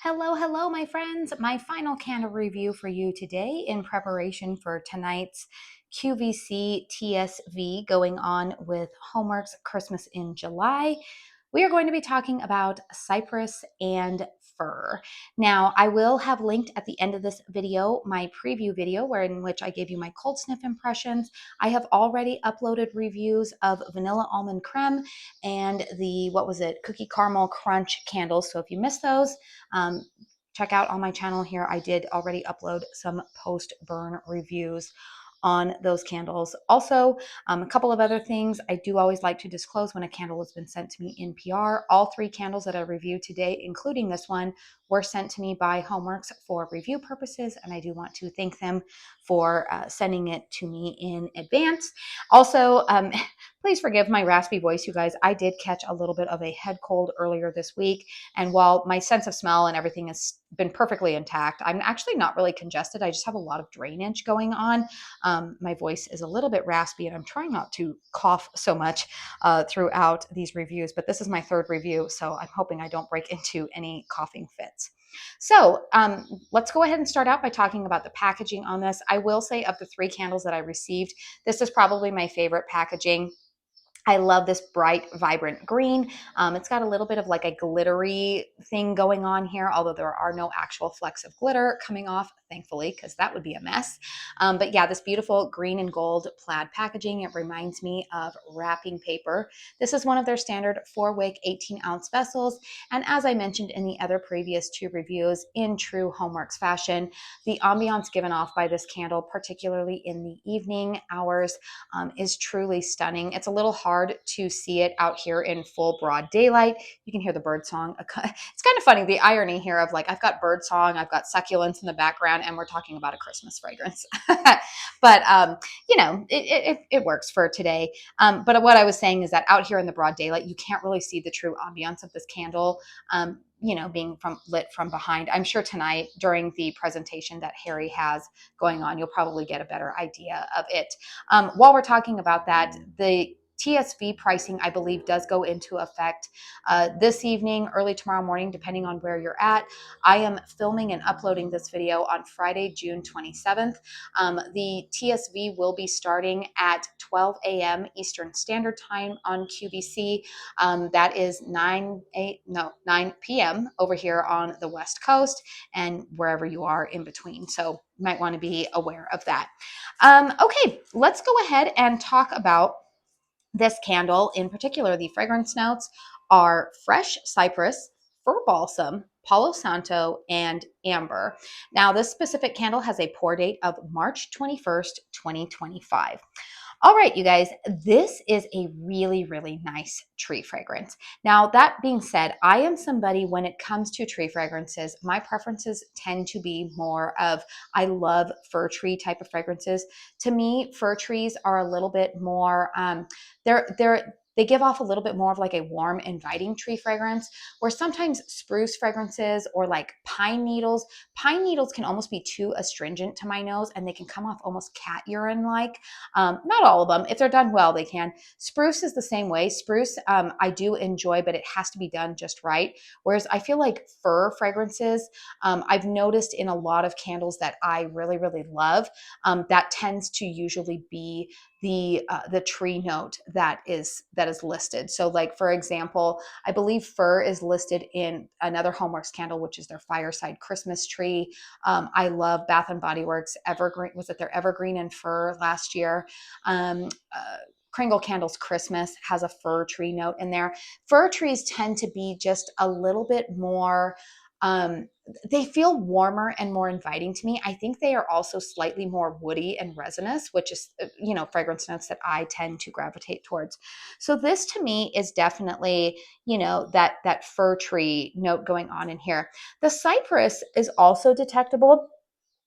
Hello, hello, my friends. My final candle review for you today in preparation for tonight's QVC TSV going on with HOMEWORX Christmas in July. We are going to be talking about cypress and fir. Now, I will have linked at the end of this video my preview video in which I gave you my cold sniff impressions. I have already uploaded reviews of vanilla almond creme and the, cookie caramel crunch candles. So if you missed those, um, check out on my channel here. I did already upload some post-burn reviews on those candles. Also, a couple of other things I do always like to disclose when a candle has been sent to me in PR. All three candles that I reviewed today, including this one, were sent to me by HOMEWORX for review purposes, and I do want to thank them for sending it to me in advance. Also, please forgive my raspy voice, you guys. I did catch a little bit of a head cold earlier this week, and while my sense of smell and everything has been perfectly intact, I'm actually not really congested. I just have a lot of drainage going on. My voice is a little bit raspy, and I'm trying not to cough so much throughout these reviews, but this is my third review, so I'm hoping I don't break into any coughing fits. So let's go ahead and start out by talking about the packaging on this. I will say, of the three candles that I received, this is probably my favorite packaging. I love this bright, vibrant green. It's got a little bit of like a glittery thing going on here, although there are no actual flecks of glitter coming off, thankfully, because that would be a mess. But yeah, this beautiful green and gold plaid packaging. It reminds me of wrapping paper. This is one of their standard 4-wick 18-ounce vessels. And as I mentioned in the other previous two reviews, in true HOMEWORX fashion, the ambiance given off by this candle, particularly in the evening hours, is truly stunning. It's a little hard to see it out here in full broad daylight. You can hear the bird song. It's kind of funny, the irony here of like, I've got bird song, I've got succulents in the background, and we're talking about a Christmas fragrance. But you know, it works for today. But what I was saying is that out here in the broad daylight, you can't really see the true ambiance of this candle. You know, being lit from behind. I'm sure tonight during the presentation that Harry has going on, you'll probably get a better idea of it. While we're talking about that, the TSV pricing, I believe, does go into effect this evening, early tomorrow morning, depending on where you're at. I am filming and uploading this video on Friday, June 27th. The TSV will be starting at 12 a.m. Eastern Standard Time on QVC. That is 9 p.m. over here on the West Coast and wherever you are in between. So you might want to be aware of that. Okay, let's go ahead and talk about this candle. In particular, the fragrance notes are fresh cypress, fir balsam, Palo Santo, and amber. Now, this specific candle has a pour date of March 21st, 2025. All right, you guys, this is a really, really nice tree fragrance. Now, that being said, I am somebody, when it comes to tree fragrances, my preferences tend to be more of, I love fir tree type of fragrances. To me, fir trees are a little bit more, they give off a little bit more of like a warm, inviting tree fragrance, where sometimes spruce fragrances or like pine needles can almost be too astringent to my nose, and they can come off almost cat urine-like. Not all of them. If they're done well, they can. Spruce is the same way. Spruce, I do enjoy, but it has to be done just right. Whereas I feel like fir fragrances, I've noticed in a lot of candles that I really, really love, that tends to usually be the tree note that is listed. So like, for example, I believe fir is listed in another HOMEWORX candle, which is their fireside Christmas tree. I love Bath and Body Works evergreen. Was it their evergreen and fir last year? Kringle Candles Christmas has a fir tree note in there. Fir trees tend to be just a little bit more, they feel warmer and more inviting to me. I think they are also slightly more woody and resinous, which is, you know, fragrance notes that I tend to gravitate towards. So this to me is definitely, you know, that fir tree note going on in here. The cypress is also detectable.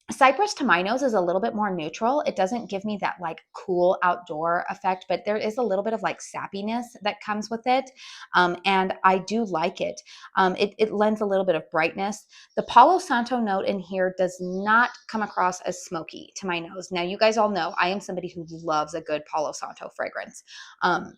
Cypress to my nose is a little bit more neutral. It doesn't give me that like cool outdoor effect, but there is a little bit of like sappiness that comes with it. And I do like it. It lends a little bit of brightness. The Palo Santo note in here does not come across as smoky to my nose. Now, you guys all know I am somebody who loves a good Palo Santo fragrance.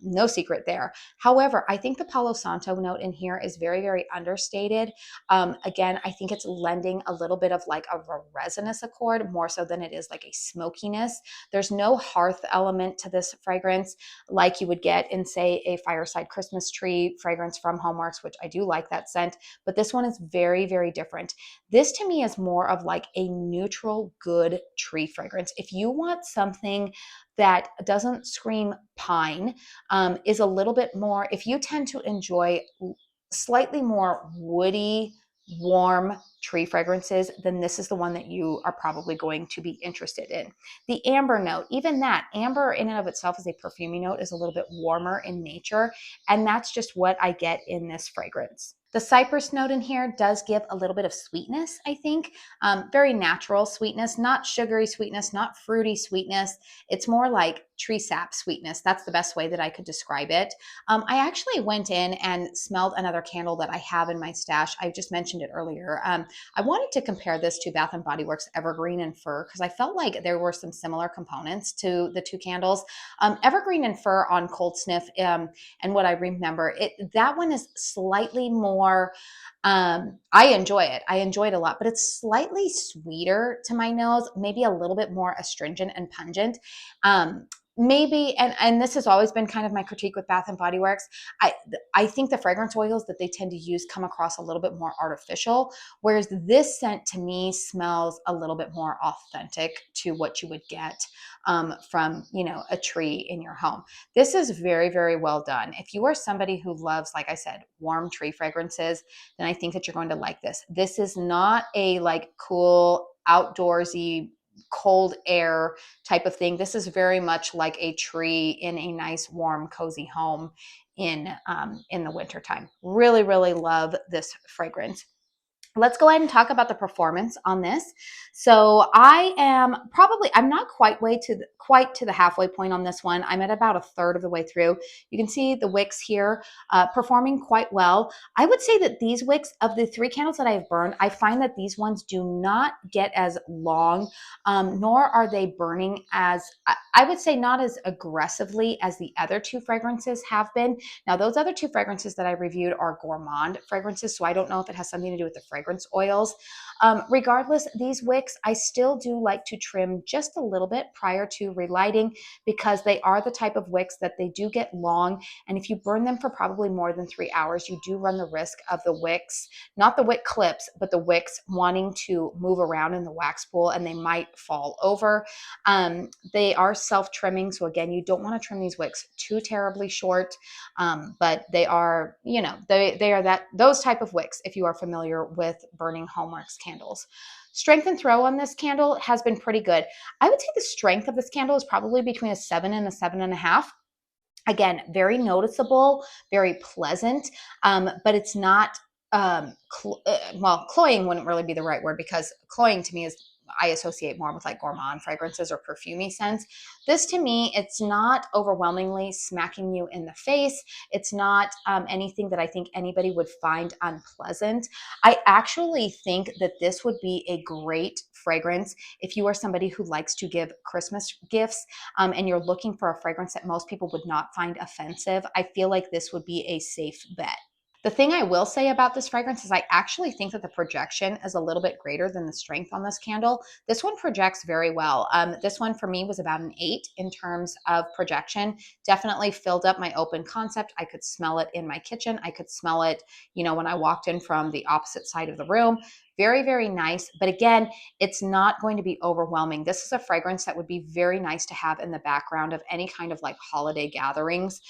No secret there. However, I think the Palo Santo note in here is very, very understated. Again, I think it's lending a little bit of like a resinous accord more so than it is like a smokiness. There's no hearth element to this fragrance like you would get in, say, a fireside Christmas tree fragrance from HOMEWORX, which I do like that scent, but this one is very, very different. This to me is more of like a neutral, good tree fragrance. If you want something that doesn't scream pine, is a little bit more, if you tend to enjoy slightly more woody, warm tree fragrances, then this is the one that you are probably going to be interested in. The amber note, even that, amber in and of itself as a perfumey note is a little bit warmer in nature, and that's just what I get in this fragrance. The cypress note in here does give a little bit of sweetness, I think. Very natural sweetness, not sugary sweetness, not fruity sweetness. It's more like tree sap sweetness. That's the best way that I could describe it. I actually went in and smelled another candle that I have in my stash. I just mentioned it earlier. I wanted to compare this to Bath & Body Works Evergreen and Fir because I felt like there were some similar components to the two candles. Evergreen and Fir on Cold Sniff, and what I remember, that one is slightly more, I enjoy it. I enjoy it a lot, but it's slightly sweeter to my nose, maybe a little bit more astringent and pungent. Maybe, and this has always been kind of my critique with Bath and Body Works. I think the fragrance oils that they tend to use come across a little bit more artificial, whereas this scent to me smells a little bit more authentic to what you would get from, you know, a tree in your home. This is very, very well done. If you are somebody who loves, like I said, warm tree fragrances, then I think that you're going to like this. This is not a like cool outdoorsy cold air type of thing. This is very much like a tree in a nice, warm, cozy home in the wintertime. Really, really love this fragrance. Let's go ahead and talk about the performance on this. So I'm not quite to the halfway point on this one. I'm at about a third of the way through. You can see the wicks here performing quite well. I would say that these wicks, of the 3 candles that I've burned, I find that these ones do not get as long, nor are they burning as, I would say, not as aggressively as the other 2 fragrances have been. Now, those other 2 fragrances that I reviewed are gourmand fragrances, so I don't know if it has something to do with the fragrance oils. Regardless, these wicks, I still do like to trim just a little bit prior to relighting because they are the type of wicks that they do get long, and if you burn them for probably more than 3 hours, you do run the risk of the wicks, not the wick clips, but the wicks wanting to move around in the wax pool and they might fall over. They are self-trimming, so again, you don't want to trim these wicks too terribly short. But they are, you know, they are those type of wicks if you are familiar with burning HOMEWORX candles. Strength and throw on this candle has been pretty good. I would say the strength of this candle is probably between a 7 and a 7.5. Again, very noticeable, very pleasant, but it's not, well, cloying wouldn't really be the right word because cloying to me is, I associate more with like gourmand fragrances or perfumey scents. This to me, it's not overwhelmingly smacking you in the face. It's not anything that I think anybody would find unpleasant. I actually think that this would be a great fragrance if you are somebody who likes to give Christmas gifts and you're looking for a fragrance that most people would not find offensive. I feel like this would be a safe bet. The thing I will say about this fragrance is I actually think that the projection is a little bit greater than the strength on this candle. This one projects very well. This one for me was about an 8 in terms of projection. Definitely filled up my open concept. I could smell it in my kitchen. I could smell it, you know, when I walked in from the opposite side of the room. Very, very nice. But again, it's not going to be overwhelming. This is a fragrance that would be very nice to have in the background of any kind of like holiday gatherings.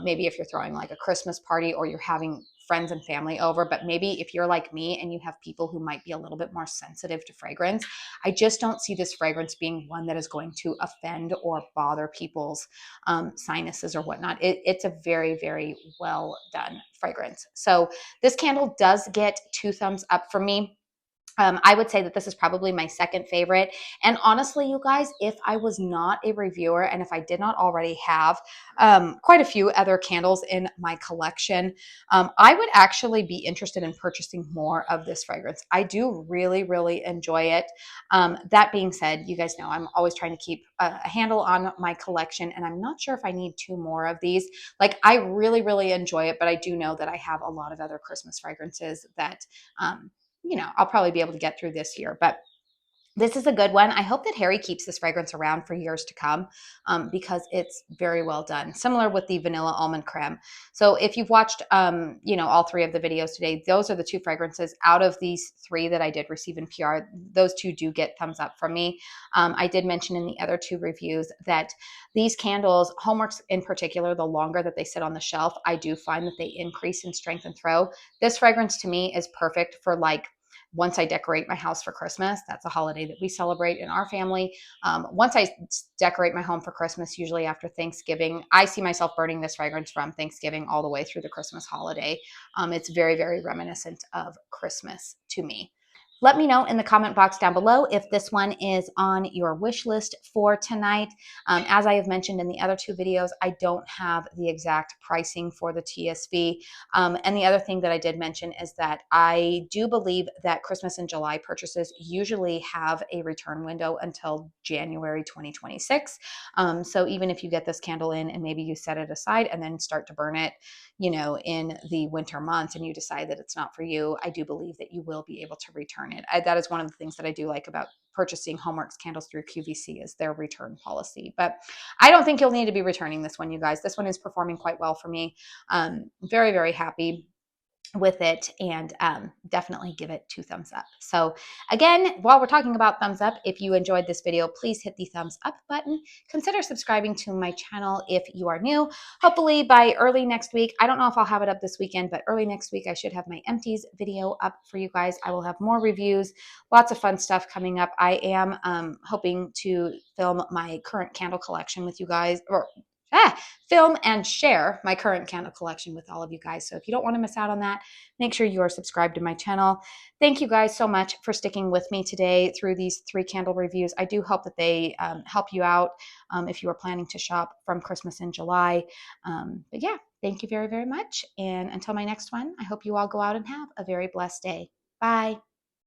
Maybe if you're throwing like a Christmas party or you're having friends and family over, but maybe if you're like me and you have people who might be a little bit more sensitive to fragrance, I just don't see this fragrance being one that is going to offend or bother people's sinuses or whatnot. It's a very, very well done fragrance. So this candle does get 2 thumbs up from me. I would say that this is probably my second favorite. And honestly, you guys, if I was not a reviewer and if I did not already have quite a few other candles in my collection, I would actually be interested in purchasing more of this fragrance. I do really, really enjoy it. That being said, you guys know I'm always trying to keep a handle on my collection, and I'm not sure if I need two more of these. Like, I really, really enjoy it, but I do know that I have a lot of other Christmas fragrances that I'll probably be able to get through this year. But this is a good one. I hope that Harry keeps this fragrance around for years to come because it's very well done. Similar with the vanilla almond creme. So if you've watched, all three of the videos today, those are the two fragrances out of these three that I did receive in PR. Those two do get thumbs up from me. I did mention in the other two reviews that these candles, HOMEWORX in particular, the longer that they sit on the shelf, I do find that they increase in strength and throw. This fragrance to me is perfect for like once I decorate my house for Christmas. That's a holiday that we celebrate in our family. Once I decorate my home for Christmas, usually after Thanksgiving, I see myself burning this fragrance from Thanksgiving all the way through the Christmas holiday. It's very, very reminiscent of Christmas to me. Let me know in the comment box down below if this one is on your wish list for tonight. As I have mentioned in the other two videos, I don't have the exact pricing for the TSV. And the other thing that I did mention is that I do believe that Christmas and July purchases usually have a return window until January 2026. So even if you get this candle in and maybe you set it aside and then start to burn it, in the winter months and you decide that it's not for you, I do believe that you will be able to return it. That is one of the things that I do like about purchasing HOMEWORX candles through QVC is their return policy. But I don't think you'll need to be returning this one, you guys. This one is performing quite well for me. Very, very happy with it, and definitely give it 2 thumbs up. So again, while we're talking about thumbs up, if you enjoyed this video, please hit the thumbs up button. Consider subscribing to my channel if you are new. Hopefully by early next week, I don't know if I'll have it up this weekend, but early next week I should have my empties video up for you guys. I will have more reviews, lots of fun stuff coming up. I am hoping to film my current candle collection with you guys, or film and share my current candle collection with all of you guys. So if you don't want to miss out on that, make sure you are subscribed to my channel. Thank you guys so much for sticking with me today through these 3 candle reviews. I do hope that they help you out if you are planning to shop from Christmas in July. But yeah, thank you very, very much. And until my next one, I hope you all go out and have a very blessed day. Bye.